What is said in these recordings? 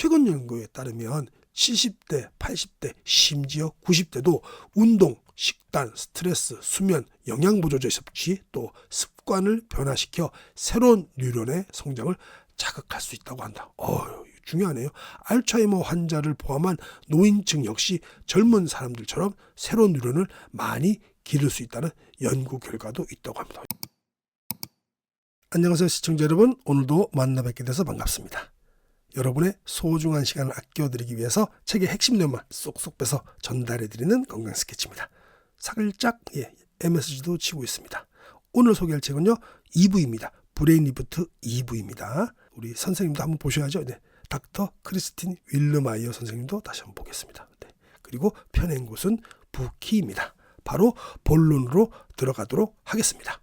최근 연구에 따르면 70대, 80대, 심지어 90대도 운동, 식단, 스트레스, 수면, 영양보조제 섭취, 또 습관을 변화시켜 새로운 뉴런의 성장을 자극할 수 있다고 한다. 중요하네요. 알츠하이머 환자를 포함한 노인층 역시 젊은 사람들처럼 새로운 뉴런을 많이 기를 수 있다는 연구 결과도 있다고 합니다. 안녕하세요 시청자 여러분, 오늘도 만나 뵙게 돼서 반갑습니다. 여러분의 소중한 시간을 아껴드리기 위해서 책의 핵심 내용만 쏙쏙 빼서 전달해드리는 건강 스케치입니다. 살짝 MSG도 치고 있습니다. 오늘 소개할 책은요 2부입니다. 브레인 리부트 2부입니다. 우리 선생님도 한번 보셔야죠. 네. 닥터 크리스틴 윌르마이어 선생님도 다시 한번 보겠습니다. 네. 그리고 펴낸 곳은 부키입니다. 바로 본론으로 들어가도록 하겠습니다.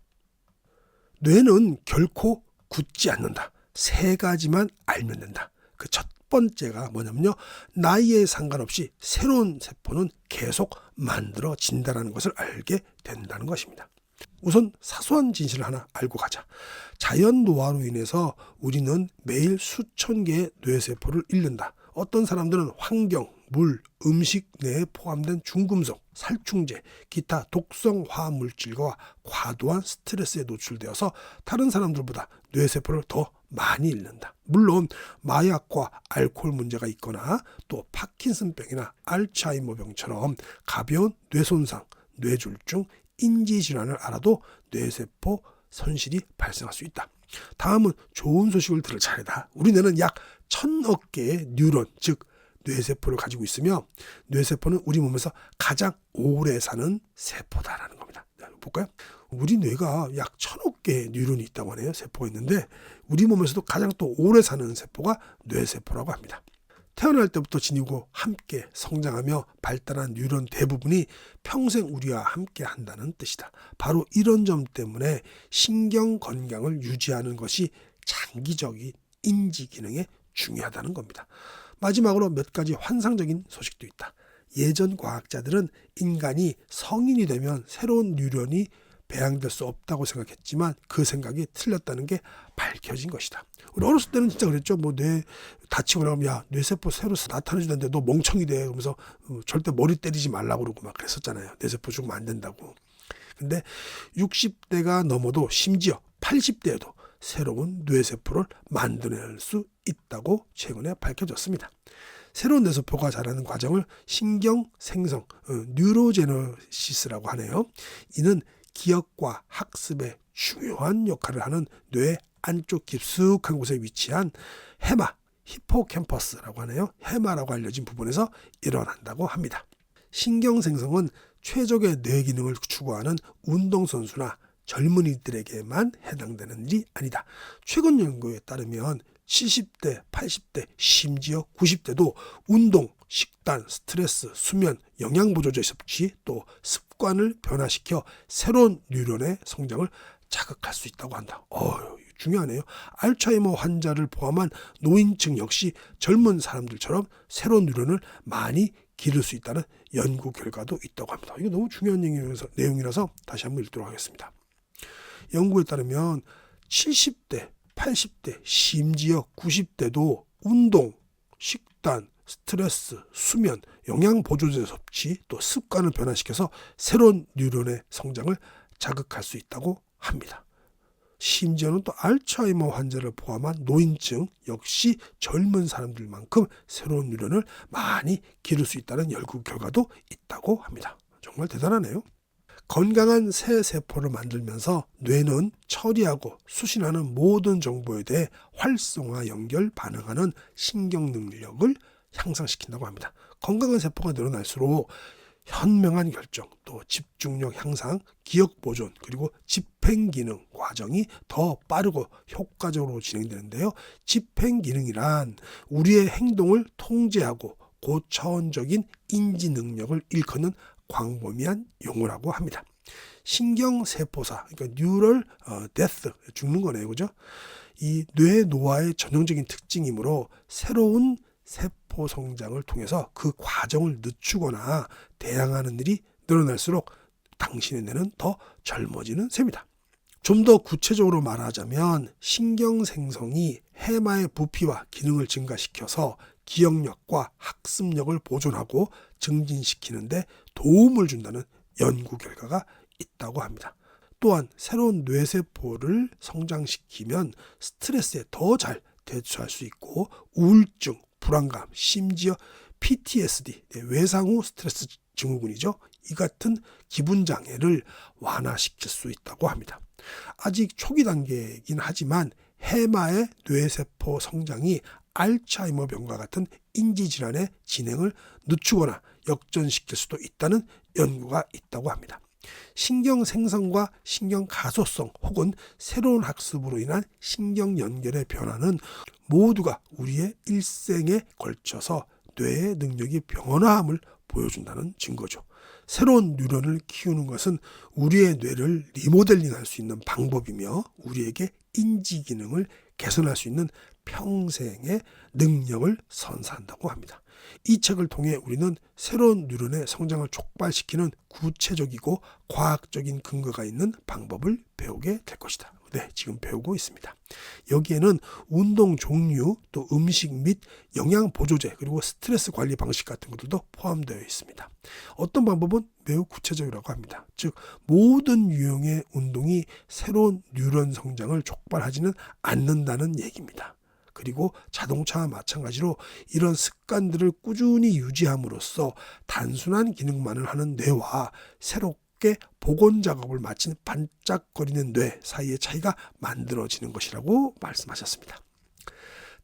뇌는 결코 굳지 않는다. 세 가지만 알면 된다. 그 첫 번째가 뭐냐면요, 나이에 상관없이 새로운 세포는 계속 만들어진다는 것을 알게 된다는 것입니다. 우선 사소한 진실을 하나 알고 가자. 자연 노화로 인해서 우리는 매일 수천 개의 뇌세포를 잃는다. 어떤 사람들은 환경, 물, 음식 내에 포함된 중금속, 살충제, 기타 독성 화학물질과 과도한 스트레스에 노출되어서 다른 사람들보다 뇌세포를 더 많이 잃는다. 물론 마약과 알코올 문제가 있거나 또 파킨슨병이나 알츠하이머병처럼 가벼운 뇌손상, 뇌졸중, 인지질환을 알아도 뇌세포 손실이 발생할 수 있다. 다음은 좋은 소식을 들을 차례다. 우리 뇌는 약 1000억 개의 뉴런, 즉 뇌세포를 가지고 있으며 뇌세포는 우리 몸에서 가장 오래 사는 세포다라는 겁니다. 볼까요? 우리 뇌가 약 1000억 개의 뉴런이 있다고 하네요. 세포가 있는데 우리 몸에서도 가장 또 오래 사는 세포가 뇌세포라고 합니다. 태어날 때부터 지니고 함께 성장하며 발달한 뉴런 대부분이 평생 우리와 함께 한다는 뜻이다. 바로 이런 점 때문에 신경 건강을 유지하는 것이 장기적인 인지 기능에 중요하다는 겁니다. 마지막으로 몇 가지 환상적인 소식도 있다. 예전 과학자들은 인간이 성인이 되면 새로운 뉴런이 배양될 수 없다고 생각했지만 그 생각이 틀렸다는 게 밝혀진 것이다. 우리 어렸을 때는 진짜 그랬죠. 뇌 다치고 나면 야 뇌세포 새로 나타나주는데 너 멍청이 돼. 그러면서 절대 머리 때리지 말라고 그러고 막 그랬었잖아요. 뇌세포 죽으면 안 된다고. 근데 60대가 넘어도 심지어 80대에도 새로운 뇌세포를 만들어낼 수 있다고 최근에 밝혀졌습니다. 새로운 뇌세포가 자라는 과정을 신경 생성, 뉴로제너시스라고 하네요. 이는 기억과 학습에 중요한 역할을 하는 뇌 안쪽 깊숙한 곳에 위치한 해마, 히포캠퍼스라고 하네요. 해마라고 알려진 부분에서 일어난다고 합니다. 신경 생성은 최적의 뇌 기능을 추구하는 운동선수나 젊은이들에게만 해당되는 일이 아니다. 최근 연구에 따르면 70대, 80대, 심지어 90대도 운동, 식단, 스트레스, 수면, 영양보조제 섭취, 또 습관을 변화시켜 새로운 뉴런의 성장을 자극할 수 있다고 한다. 중요하네요. 알츠하이머 환자를 포함한 노인층 역시 젊은 사람들처럼 새로운 뉴런을 많이 기를 수 있다는 연구 결과도 있다고 합니다. 이거 너무 중요한 내용이라서 다시 한번 읽도록 하겠습니다. 연구에 따르면 70대, 80대, 심지어 90대도 운동, 식단, 스트레스, 수면, 영양보조제 섭취, 또 습관을 변화시켜서 새로운 뉴런의 성장을 자극할 수 있다고 합니다. 심지어는 또 알츠하이머 환자를 포함한 노인층 역시 젊은 사람들만큼 새로운 뉴런을 많이 기를 수 있다는 연구 결과도 있다고 합니다. 정말 대단하네요. 건강한 새 세포를 만들면서 뇌는 처리하고 수신하는 모든 정보에 대해 활성화 연결 반응하는 신경 능력을 향상시킨다고 합니다. 건강한 세포가 늘어날수록 현명한 결정, 또 집중력 향상, 기억 보존, 그리고 집행 기능 과정이 더 빠르고 효과적으로 진행되는데요. 집행 기능이란 우리의 행동을 통제하고 고차원적인 인지 능력을 일컫는 광범위한 용어라고 합니다. 신경세포사, 그러니까 뉴럴 데스, 죽는 거네요. 그죠? 이 뇌 노화의 전형적인 특징이므로 새로운 세포 성장을 통해서 그 과정을 늦추거나 대항하는 일이 늘어날수록 당신의 뇌는 더 젊어지는 셈이다. 좀 더 구체적으로 말하자면 신경 생성이 해마의 부피와 기능을 증가시켜서 기억력과 학습력을 보존하고 증진시키는데 도움을 준다는 연구 결과가 있다고 합니다. 또한 새로운 뇌세포를 성장시키면 스트레스에 더 잘 대처할 수 있고 우울증, 불안감, 심지어 PTSD, 외상 후 스트레스 증후군이죠. 이 같은 기분 장애를 완화시킬 수 있다고 합니다. 아직 초기 단계이긴 하지만 해마의 뇌세포 성장이 알츠하이머 병과 같은 인지질환의 진행을 늦추거나 역전시킬 수도 있다는 연구가 있다고 합니다. 신경 생성과 신경 가소성 혹은 새로운 학습으로 인한 신경 연결의 변화는 모두가 우리의 일생에 걸쳐서 뇌의 능력이 변화함을 보여준다는 증거죠. 새로운 뉴런을 키우는 것은 우리의 뇌를 리모델링할 수 있는 방법이며 우리에게 인지 기능을 개선할 수 있는 평생의 능력을 선사한다고 합니다. 이 책을 통해 우리는 새로운 뉴런의 성장을 촉발시키는 구체적이고 과학적인 근거가 있는 방법을 배우게 될 것이다. 네, 지금 배우고 있습니다. 여기에는 운동 종류, 또 음식 및 영양 보조제, 그리고 스트레스 관리 방식 같은 것들도 포함되어 있습니다. 어떤 방법은 매우 구체적이라고 합니다. 즉 모든 유형의 운동이 새로운 뉴런 성장을 촉발하지는 않는다는 얘기입니다. 그리고 자동차와 마찬가지로 이런 습관들을 꾸준히 유지함으로써 단순한 기능만을 하는 뇌와 새롭게 복원 작업을 마친 반짝거리는 뇌 사이의 차이가 만들어지는 것이라고 말씀하셨습니다.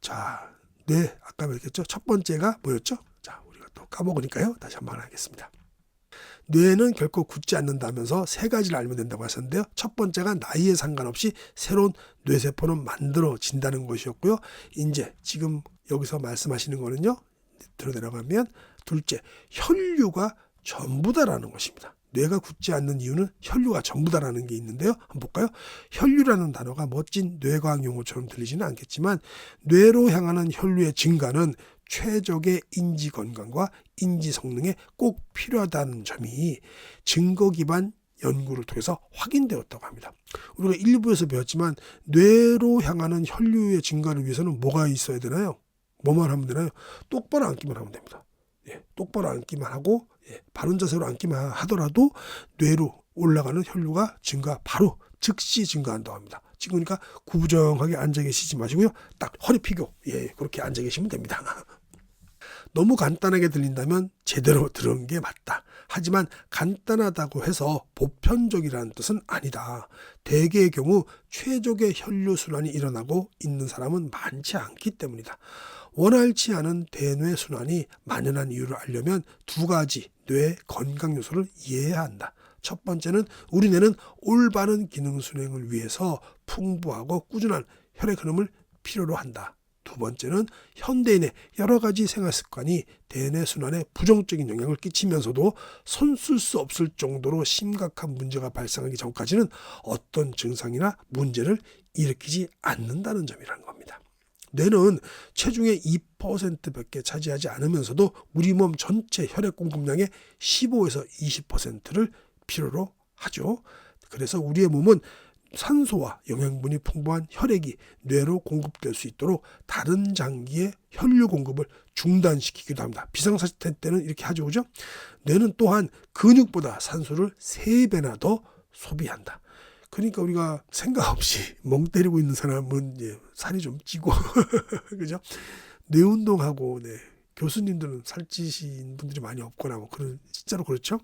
자, 뇌 아까 말했죠. 첫 번째가 뭐였죠? 자, 우리가 또 까먹으니까요. 다시 한번 하겠습니다. 뇌는 결코 굳지 않는다면서 세 가지를 알면 된다고 하셨는데요. 첫 번째가 나이에 상관없이 새로운 뇌세포는 만들어진다는 것이었고요. 이제 지금 여기서 말씀하시는 거는요. 밑으로 내려가면 둘째, 혈류가 전부다라는 것입니다. 뇌가 굳지 않는 이유는 혈류가 전부다라는 게 있는데요. 한번 볼까요? 혈류라는 단어가 멋진 뇌과학 용어처럼 들리지는 않겠지만 뇌로 향하는 혈류의 증가는 최적의 인지 건강과 인지 성능에 꼭 필요하다는 점이 증거 기반 연구를 통해서 확인되었다고 합니다. 우리가 일부에서 배웠지만 뇌로 향하는 혈류의 증가를 위해서는 뭐가 있어야 되나요? 뭐만 하면 되나요? 똑바로 앉기만 하면 됩니다. 예, 똑바로 앉기만 하고 바른 자세로 앉기만 하더라도 뇌로 올라가는 혈류가 바로 즉시 증가한다고 합니다. 지금 그러니까 구부정하게 앉아 계시지 마시고요. 딱 허리 펴고 그렇게 앉아 계시면 됩니다. 너무 간단하게 들린다면 제대로 들은 게 맞다. 하지만 간단하다고 해서 보편적이라는 뜻은 아니다. 대개의 경우 최적의 혈류순환이 일어나고 있는 사람은 많지 않기 때문이다. 원활치 않은 대뇌 순환이 만연한 이유를 알려면 두 가지 뇌 건강 요소를 이해해야 한다. 첫 번째는 우리 뇌는 올바른 기능 수행을 위해서 풍부하고 꾸준한 혈액 흐름을 필요로 한다. 두 번째는 현대인의 여러 가지 생활 습관이 대뇌 순환에 부정적인 영향을 끼치면서도 손쓸 수 없을 정도로 심각한 문제가 발생하기 전까지는 어떤 증상이나 문제를 일으키지 않는다는 점이라는 겁니다. 뇌는 체중의 2%밖에 차지하지 않으면서도 우리 몸 전체 혈액 공급량의 15에서 20%를 필요로 하죠. 그래서 우리의 몸은 산소와 영양분이 풍부한 혈액이 뇌로 공급될 수 있도록 다른 장기의 혈류 공급을 중단시키기도 합니다. 비상사태 때는 이렇게 하죠. 그죠? 뇌는 또한 근육보다 산소를 3배나 더 소비한다. 그러니까 우리가 생각 없이 멍 때리고 있는 사람은 살이 좀 찌고 그죠? 뇌 운동하고 교수님들은 살찌신 분들이 많이 없거나 그런 진짜로 그렇죠?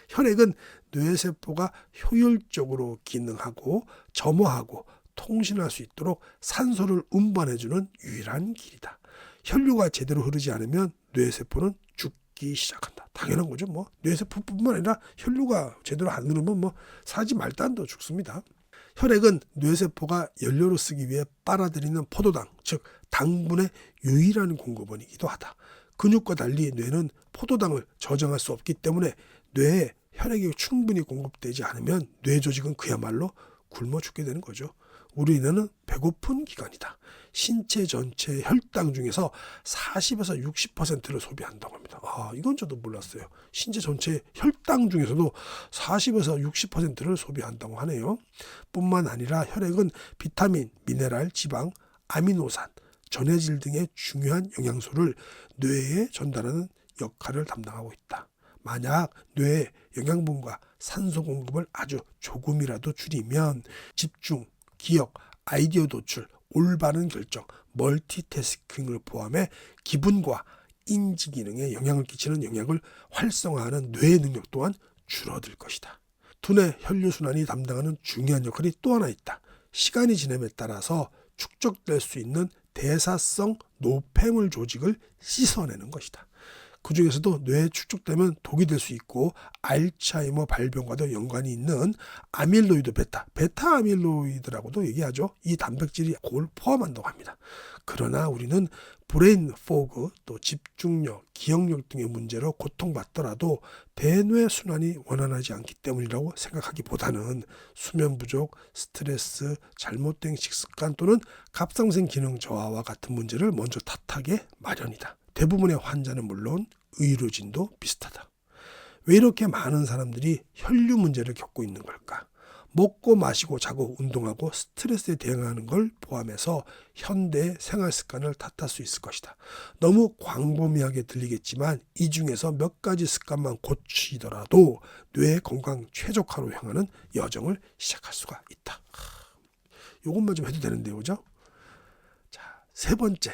혈액은 뇌세포가 효율적으로 기능하고 점화하고 통신할 수 있도록 산소를 운반해주는 유일한 길이다. 혈류가 제대로 흐르지 않으면 뇌세포는 죽기 시작한다. 당연한 거죠. 뇌세포뿐만 아니라 혈류가 제대로 안 흐르면 사지 말도 안 더 죽습니다. 혈액은 뇌세포가 연료로 쓰기 위해 빨아들이는 포도당, 즉 당분의 유일한 공급원이기도 하다. 근육과 달리 뇌는 포도당을 저장할 수 없기 때문에 뇌에 혈액이 충분히 공급되지 않으면 뇌 조직은 그야말로 굶어 죽게 되는 거죠. 우리 뇌는 배고픈 기관이다. 신체 전체 혈당 중에서 40에서 60%를 소비한다고 합니다. 이건 저도 몰랐어요. 신체 전체 혈당 중에서도 40에서 60%를 소비한다고 하네요. 뿐만 아니라 혈액은 비타민, 미네랄, 지방, 아미노산, 전해질 등의 중요한 영양소를 뇌에 전달하는 역할을 담당하고 있다. 만약 뇌의 영양분과 산소 공급을 아주 조금이라도 줄이면 집중, 기억, 아이디어 도출, 올바른 결정, 멀티태스킹을 포함해 기분과 인지 기능에 영향을 끼치는 영역을 활성화하는 뇌의 능력 또한 줄어들 것이다. 두뇌 혈류순환이 담당하는 중요한 역할이 또 하나 있다. 시간이 지남에 따라서 축적될 수 있는 대사성 노폐물 조직을 씻어내는 것이다. 그 중에서도 뇌에 축적되면 독이 될 수 있고 알츠하이머 발병과도 연관이 있는 아밀로이드 베타 아밀로이드라고도 얘기하죠. 이 단백질이 그걸 포함한다고 합니다. 그러나 우리는 브레인 포그, 또 집중력, 기억력 등의 문제로 고통받더라도 대뇌 순환이 원활하지 않기 때문이라고 생각하기보다는 수면 부족, 스트레스, 잘못된 식습관 또는 갑상선 기능 저하와 같은 문제를 먼저 탓하게 마련이다. 대부분의 환자는 물론 의료진도 비슷하다. 왜 이렇게 많은 사람들이 혈류 문제를 겪고 있는 걸까? 먹고 마시고 자고 운동하고 스트레스에 대응하는 걸 포함해서 현대의 생활 습관을 탓할 수 있을 것이다. 너무 광범위하게 들리겠지만 이 중에서 몇 가지 습관만 고치더라도 뇌 건강 최적화로 향하는 여정을 시작할 수가 있다. 이것만 좀 해도 되는데요, 그죠? 자, 세 번째.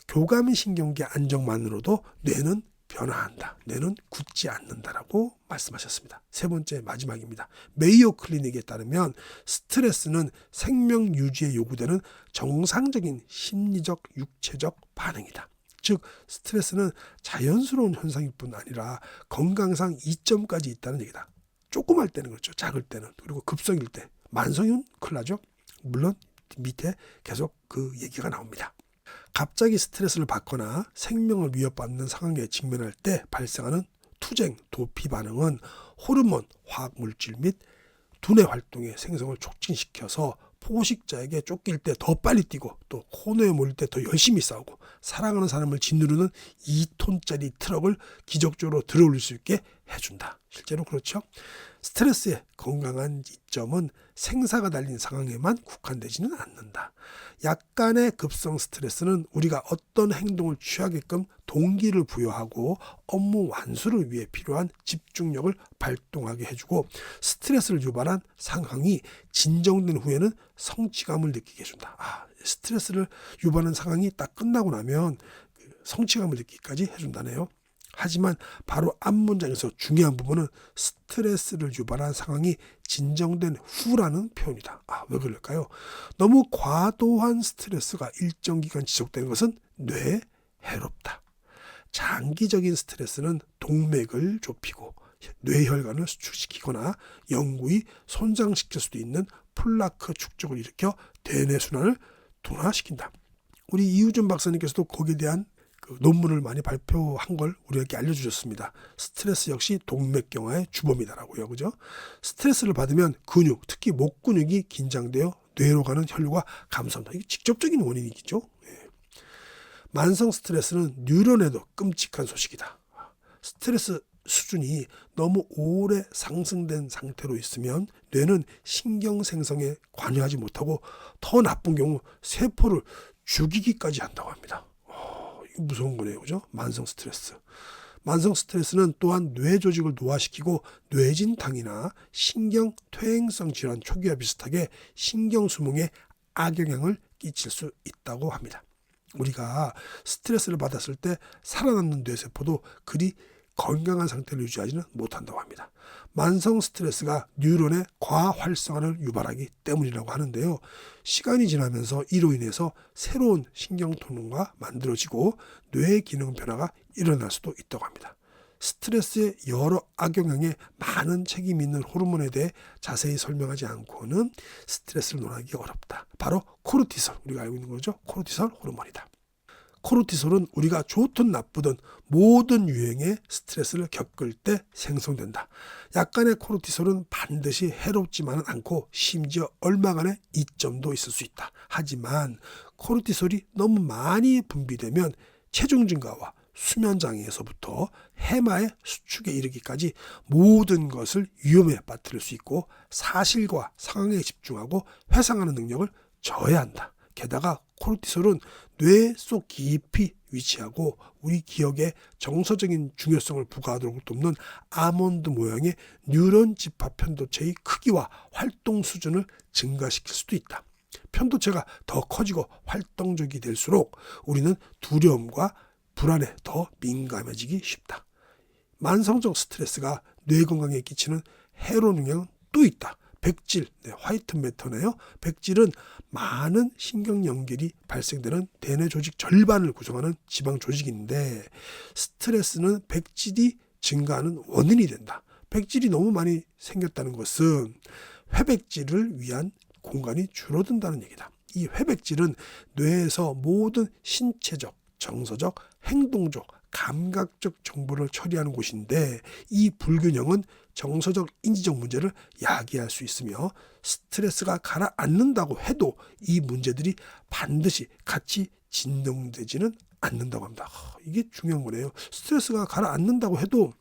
교감신경계 안정만으로도 뇌는 변화한다. 뇌는 굳지 않는다라고 말씀하셨습니다. 세 번째 마지막입니다. 메이오 클리닉에 따르면 스트레스는 생명 유지에 요구되는 정상적인 심리적, 육체적 반응이다. 즉 스트레스는 자연스러운 현상일 뿐 아니라 건강상 이점까지 있다는 얘기다. 조그말 때는 그렇죠. 작을 때는. 그리고 급성일 때. 만성은 큰일 나죠. 물론 밑에 계속 그 얘기가 나옵니다. 갑자기 스트레스를 받거나 생명을 위협받는 상황에 직면할 때 발생하는 투쟁, 도피 반응은 호르몬, 화학물질 및 두뇌 활동의 생성을 촉진시켜서 포식자에게 쫓길 때 더 빨리 뛰고 또 코너에 몰릴 때 더 열심히 싸우고 사랑하는 사람을 짓누르는 2톤짜리 트럭을 기적적으로 들어올릴 수 있게 해준다. 실제로 그렇죠. 스트레스의 건강한 이점은 생사가 달린 상황에만 국한되지는 않는다. 약간의 급성 스트레스는 우리가 어떤 행동을 취하게끔 동기를 부여하고 업무 완수를 위해 필요한 집중력을 발동하게 해주고 스트레스를 유발한 상황이 진정된 후에는 성취감을 느끼게 해준다. 스트레스를 유발하는 상황이 딱 끝나고 나면 성취감을 느끼기까지 해준다네요. 하지만 바로 앞 문장에서 중요한 부분은 스트레스를 유발한 상황이 진정된 후라는 표현이다. 왜 그럴까요? 너무 과도한 스트레스가 일정 기간 지속되는 것은 뇌에 해롭다. 장기적인 스트레스는 동맥을 좁히고 뇌혈관을 수축시키거나 영구히 손상시킬 수도 있는 플라크 축적을 일으켜 대뇌 순환을 둔화시킨다. 우리 이우준 박사님께서도 거기에 대한 논문을 많이 발표한 걸 우리에게 알려주셨습니다. 스트레스 역시 동맥경화의 주범이다라고요. 그죠? 스트레스를 받으면 근육, 특히 목 근육이 긴장되어 뇌로 가는 혈류가 감소한다. 이게 직접적인 원인이겠죠. 만성 스트레스는 뉴런에도 끔찍한 소식이다. 스트레스 수준이 너무 오래 상승된 상태로 있으면 뇌는 신경 생성에 관여하지 못하고 더 나쁜 경우 세포를 죽이기까지 한다고 합니다. 무서운 거네요. 그죠? 만성 스트레스. 만성 스트레스는 또한 뇌 조직을 노화시키고 뇌진탕이나 신경 퇴행성 질환 초기와 비슷하게 신경 수명에 악영향을 끼칠 수 있다고 합니다. 우리가 스트레스를 받았을 때 살아남는 뇌세포도 그리 건강한 상태를 유지하지는 못한다고 합니다. 만성 스트레스가 뉴런의 과활성화를 유발하기 때문이라고 하는데요. 시간이 지나면서 이로 인해서 새로운 신경통로가 만들어지고 뇌의 기능 변화가 일어날 수도 있다고 합니다. 스트레스의 여러 악영향에 많은 책임이 있는 호르몬에 대해 자세히 설명하지 않고는 스트레스를 논하기 어렵다. 바로 코르티솔, 우리가 알고 있는 거죠. 코르티솔 호르몬이다. 코르티솔은 우리가 좋든 나쁘든 모든 유형의 스트레스를 겪을 때 생성된다. 약간의 코르티솔은 반드시 해롭지만은 않고 심지어 얼마간의 이점도 있을 수 있다. 하지만 코르티솔이 너무 많이 분비되면 체중 증가와 수면 장애에서부터 해마의 수축에 이르기까지 모든 것을 위험에 빠뜨릴 수 있고 사실과 상황에 집중하고 회상하는 능력을 저해한다. 게다가 코르티솔은 뇌 속 깊이 위치하고 우리 기억에 정서적인 중요성을 부과하도록 돕는 아몬드 모양의 뉴런 집합 편도체의 크기와 활동 수준을 증가시킬 수도 있다. 편도체가 더 커지고 활동적이 될수록 우리는 두려움과 불안에 더 민감해지기 쉽다. 만성적 스트레스가 뇌 건강에 끼치는 해로운 영향은 또 있다. 백질, 화이트 매터네요. 백질은 많은 신경 연결이 발생되는 대뇌 조직 절반을 구성하는 지방 조직인데 스트레스는 백질이 증가하는 원인이 된다. 백질이 너무 많이 생겼다는 것은 회백질을 위한 공간이 줄어든다는 얘기다. 이 회백질은 뇌에서 모든 신체적, 정서적, 행동적, 감각적 정보를 처리하는 곳인데 이 불균형은 정서적, 인지적 문제를 야기할 수 있으며 스트레스가 가라앉는다고 해도 이 문제들이 반드시 같이 진정되지는 않는다고 합니다. 이게 중요한 거네요. 스트레스가 가라앉는다고 해도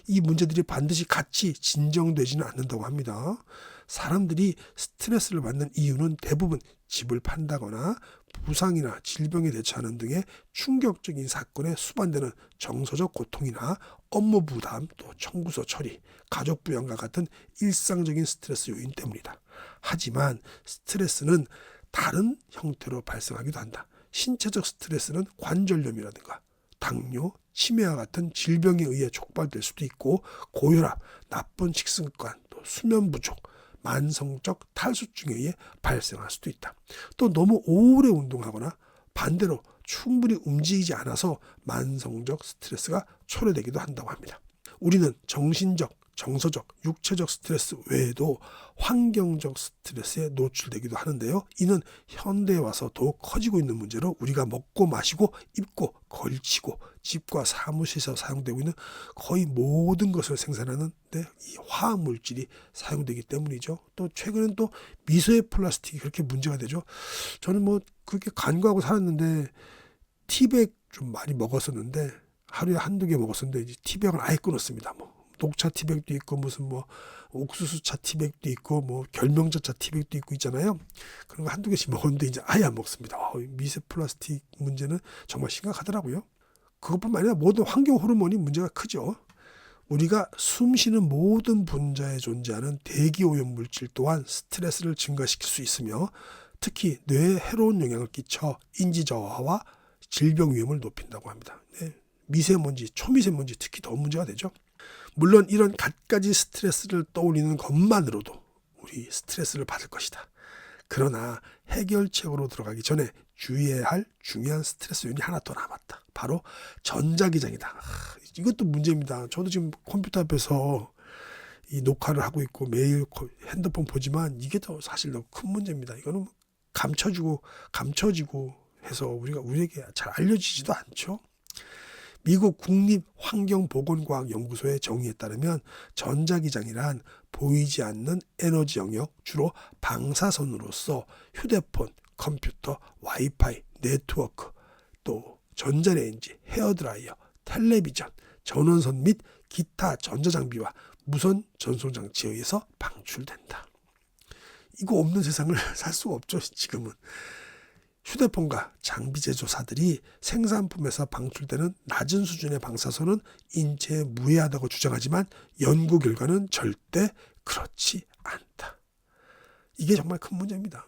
이 문제들이 반드시 같이 진정되지는 않는다고 합니다. 사람들이 스트레스를 받는 이유는 대부분 집을 판다거나 부상이나 질병에 대처하는 등의 충격적인 사건에 수반되는 정서적 고통이나 업무 부담, 또 청구서 처리, 가족 부양과 같은 일상적인 스트레스 요인 때문이다. 하지만 스트레스는 다른 형태로 발생하기도 한다. 신체적 스트레스는 관절염이라든가 당뇨, 치매와 같은 질병에 의해 촉발될 수도 있고 고혈압, 나쁜 식습관, 또 수면 부족, 만성적 탈수증에 의해 발생할 수도 있다. 또 너무 오래 운동하거나 반대로 충분히 움직이지 않아서 만성적 스트레스가 초래되기도 한다고 합니다. 우리는 정신적, 정서적, 육체적 스트레스 외에도 환경적 스트레스에 노출되기도 하는데요. 이는 현대에 와서 더욱 커지고 있는 문제로 우리가 먹고 마시고 입고 걸치고 집과 사무실에서 사용되고 있는 거의 모든 것을 생산하는 데 이 화학물질이 사용되기 때문이죠. 또 최근엔 또 미세 플라스틱이 그렇게 문제가 되죠. 저는 뭐 그렇게 간과하고 살았는데 티백 좀 많이 먹었었는데 하루에 한두 개 먹었었는데 이제 티백을 아예 끊었습니다. 뭐 녹차 티백도 있고 무슨 뭐 옥수수차 티백도 있고 뭐 결명자차 티백도 있고 있잖아요. 그런 거 한두 개씩 먹었는데 이제 아예 안 먹습니다. 미세 플라스틱 문제는 정말 심각하더라고요. 그것뿐만 아니라 모든 환경 호르몬이 문제가 크죠. 우리가 숨쉬는 모든 분자에 존재하는 대기 오염 물질 또한 스트레스를 증가시킬 수 있으며 특히 뇌에 해로운 영향을 끼쳐 인지 저하와 질병 위험을 높인다고 합니다. 미세먼지, 초미세먼지 특히 더 문제가 되죠. 물론 이런 갖가지 스트레스를 떠올리는 것만으로도 우리 스트레스를 받을 것이다. 그러나 해결책으로 들어가기 전에 주의해야 할 중요한 스트레스 요인이 하나 더 남았다. 바로 전자기장이다. 이것도 문제입니다. 저도 지금 컴퓨터 앞에서 이 녹화를 하고 있고 매일 핸드폰 보지만 이게 더 사실 더 큰 문제입니다. 이거는 감춰지고 해서 우리에게 잘 알려지지도 않죠. 미국 국립환경보건과학연구소의 정의에 따르면 전자기장이란 보이지 않는 에너지 영역, 주로 방사선으로서 휴대폰, 컴퓨터, 와이파이, 네트워크, 또 전자레인지, 헤어드라이어, 텔레비전, 전원선 및 기타 전자장비와 무선 전송장치에 의해서 방출된다. 이거 없는 세상을 살 수가 없죠, 지금은. 휴대폰과 장비 제조사들이 생산품에서 방출되는 낮은 수준의 방사선은 인체에 무해하다고 주장하지만 연구 결과는 절대 그렇지 않다. 이게 정말 큰 문제입니다.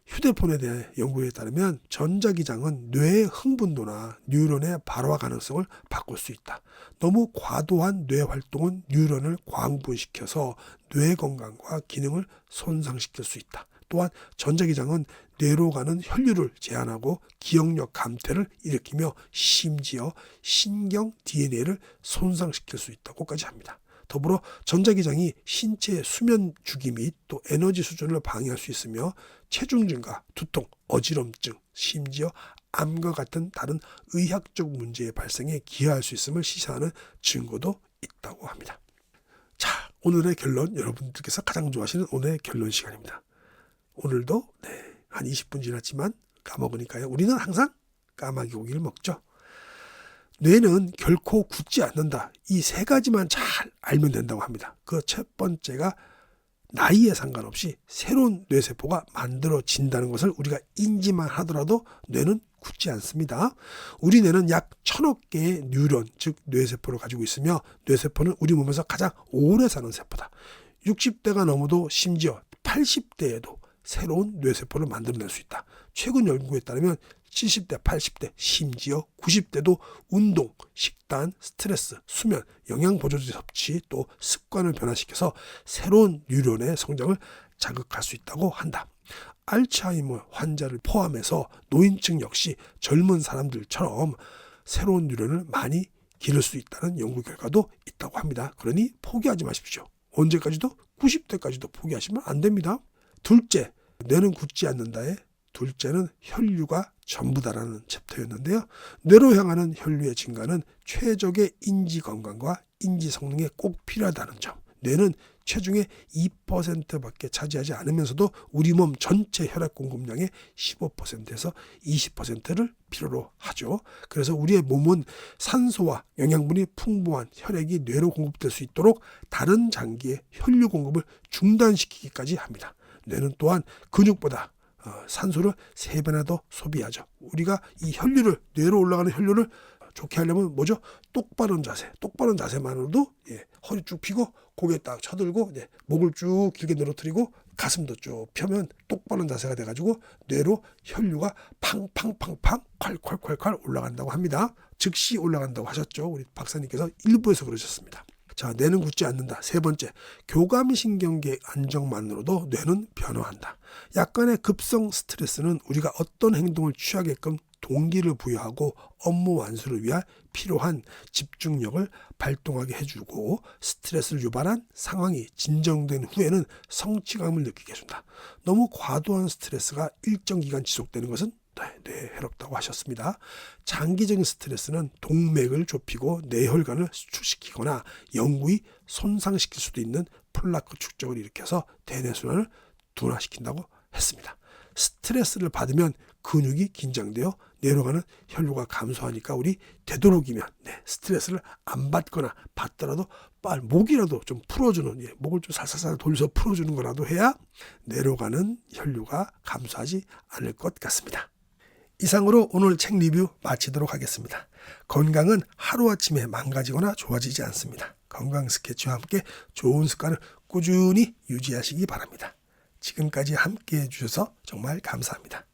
휴대폰에 대해 연구에 따르면 전자기장은 뇌의 흥분도나 뉴런의 발화 가능성을 바꿀 수 있다. 너무 과도한 뇌 활동은 뉴런을 광분시켜서 뇌 건강과 기능을 손상시킬 수 있다. 또한 전자기장은 뇌로 가는 혈류를 제한하고 기억력 감퇴를 일으키며 심지어 신경 DNA를 손상시킬 수 있다고까지 합니다. 더불어 전자기장이 신체의 수면 주기 및 또 에너지 수준을 방해할 수 있으며 체중 증가, 두통, 어지럼증, 심지어 암과 같은 다른 의학적 문제의 발생에 기여할 수 있음을 시사하는 증거도 있다고 합니다. 자, 오늘의 결론, 여러분들께서 가장 좋아하시는 오늘의 결론 시간입니다. 오늘도 한 20분 지났지만 까먹으니까요. 우리는 항상 까마귀 고기를 먹죠. 뇌는 결코 굳지 않는다. 이 세 가지만 잘 알면 된다고 합니다. 그 첫 번째가 나이에 상관없이 새로운 뇌세포가 만들어진다는 것을 우리가 인지만 하더라도 뇌는 굳지 않습니다. 우리 뇌는 약 1000억 개의 뉴런, 즉 뇌세포를 가지고 있으며 뇌세포는 우리 몸에서 가장 오래 사는 세포다. 60대가 넘어도 심지어 80대에도 새로운 뇌세포를 만들어낼 수 있다. 최근 연구에 따르면 70대, 80대, 심지어 90대도 운동, 식단, 스트레스, 수면, 영양보조제 섭취, 또 습관을 변화시켜서 새로운 뉴런의 성장을 자극할 수 있다고 한다. 알츠하이머 환자를 포함해서 노인층 역시 젊은 사람들처럼 새로운 뉴런을 많이 기를 수 있다는 연구 결과도 있다고 합니다. 그러니 포기하지 마십시오. 언제까지도? 90대까지도 포기하시면 안 됩니다. 둘째, 뇌는 굳지 않는다의 둘째는 혈류가 전부다라는 챕터였는데요. 뇌로 향하는 혈류의 증가는 최적의 인지 건강과 인지 성능에 꼭 필요하다는 점. 뇌는 체중의 2%밖에 차지하지 않으면서도 우리 몸 전체 혈액 공급량의 15%에서 20%를 필요로 하죠. 그래서 우리의 몸은 산소와 영양분이 풍부한 혈액이 뇌로 공급될 수 있도록 다른 장기의 혈류 공급을 중단시키기까지 합니다. 뇌는 또한 근육보다 산소를 3배나 더 소비하죠. 우리가 이 혈류를, 뇌로 올라가는 혈류를 좋게 하려면 뭐죠? 똑바른 자세. 똑바른 자세만으로도 허리 쭉 펴고 고개 딱 쳐들고 목을 쭉 길게 늘어뜨리고 가슴도 쭉 펴면 똑바른 자세가 돼가지고 뇌로 혈류가 팡팡팡팡 콸콸콸콸 올라간다고 합니다. 즉시 올라간다고 하셨죠. 우리 박사님께서 일부에서 그러셨습니다. 자, 뇌는 굳지 않는다. 세 번째, 교감신경계 안정만으로도 뇌는 변화한다. 약간의 급성 스트레스는 우리가 어떤 행동을 취하게끔 동기를 부여하고 업무 완수를 위한 필요한 집중력을 발동하게 해주고 스트레스를 유발한 상황이 진정된 후에는 성취감을 느끼게 해준다. 너무 과도한 스트레스가 일정 기간 지속되는 것은 뇌에 해롭다고 하셨습니다. 장기적인 스트레스는 동맥을 좁히고 뇌혈관을 수축시키거나 영구히 손상시킬 수도 있는 플라크 축적을 일으켜서 대뇌순환을 둔화시킨다고 했습니다. 스트레스를 받으면 근육이 긴장되어 뇌로 가는 혈류가 감소하니까 우리 되도록이면 스트레스를 안 받거나 받더라도 목이라도 좀 풀어주는, 목을 좀 살살살 돌려서 풀어주는 거라도 해야 뇌로 가는 혈류가 감소하지 않을 것 같습니다. 이상으로 오늘 책 리뷰 마치도록 하겠습니다. 건강은 하루아침에 망가지거나 좋아지지 않습니다. 건강 스케치와 함께 좋은 습관을 꾸준히 유지하시기 바랍니다. 지금까지 함께해 주셔서 정말 감사합니다.